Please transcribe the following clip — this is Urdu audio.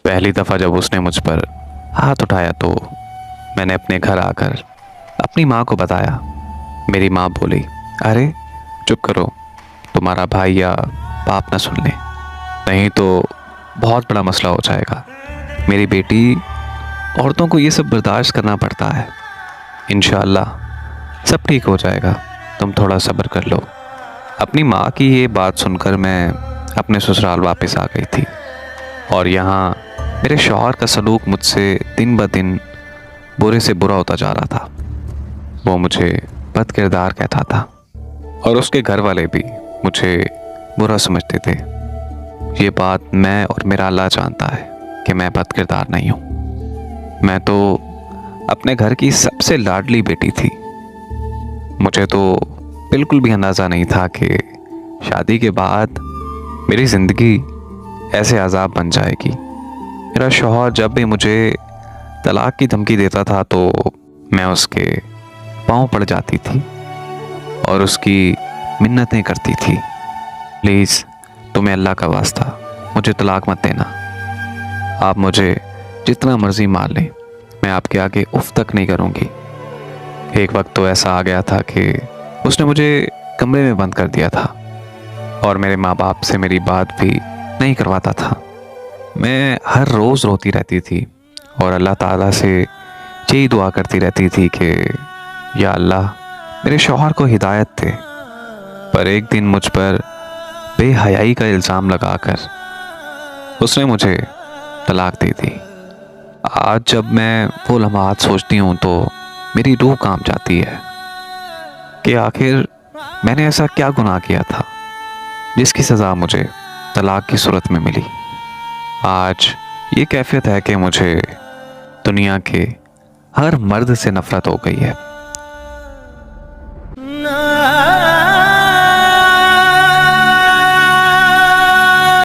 پہلی دفعہ جب اس نے مجھ پر ہاتھ اٹھایا تو میں نے اپنے گھر آ کر اپنی ماں کو بتایا۔ میری ماں بولی، ارے چپ کرو، تمہارا بھائی یا باپ نہ سن لیں، نہیں تو بہت بڑا مسئلہ ہو جائے گا۔ میری بیٹی، عورتوں کو یہ سب برداشت کرنا پڑتا ہے، انشاءاللہ سب ٹھیک ہو جائے گا، تم تھوڑا صبر کر لو۔ اپنی ماں کی یہ بات سن کر میں اپنے سسرال واپس آ گئی تھی، اور یہاں میرے شوہر کا سلوک مجھ سے دن بدن برے سے برا ہوتا جا رہا تھا۔ وہ مجھے بد کردار کہتا تھا، اور اس کے گھر والے بھی مجھے برا سمجھتے تھے۔ یہ بات میں اور میرا اللہ جانتا ہے کہ میں بد کردار نہیں ہوں۔ میں تو اپنے گھر کی سب سے لاڈلی بیٹی تھی۔ مجھے تو بالکل بھی اندازہ نہیں تھا کہ شادی کے بعد میری زندگی ایسے عذاب بن جائے گی۔ میرا شوہر جب بھی مجھے طلاق کی دھمکی دیتا تھا تو میں اس کے پاؤں پڑ جاتی تھی اور اس کی منتیں کرتی تھی، پلیز تمہیں اللہ کا واسطہ مجھے طلاق مت دینا، آپ مجھے جتنا مرضی مار لیں، میں آپ کے آگے اف تک نہیں کروں گی۔ ایک وقت تو ایسا آ گیا تھا کہ اس نے مجھے کمرے میں بند کر دیا تھا اور میرے ماں باپ سے میری بات بھی نہیں کرواتا تھا۔ میں ہر روز روتی رہتی تھی اور اللہ تعالیٰ سے یہی دعا کرتی رہتی تھی کہ یا اللہ میرے شوہر کو ہدایت دے۔ پر ایک دن مجھ پر بے حیائی کا الزام لگا کر اس نے مجھے طلاق دے دی۔ آج جب میں وہ لمحات سوچتی ہوں تو میری روح کانپ جاتی ہے کہ آخر میں نے ایسا کیا گناہ کیا تھا جس کی سزا مجھے طلاق کی صورت میں ملی۔ آج یہ کیفیت ہے کہ مجھے دنیا کے ہر مرد سے نفرت ہو گئی ہے۔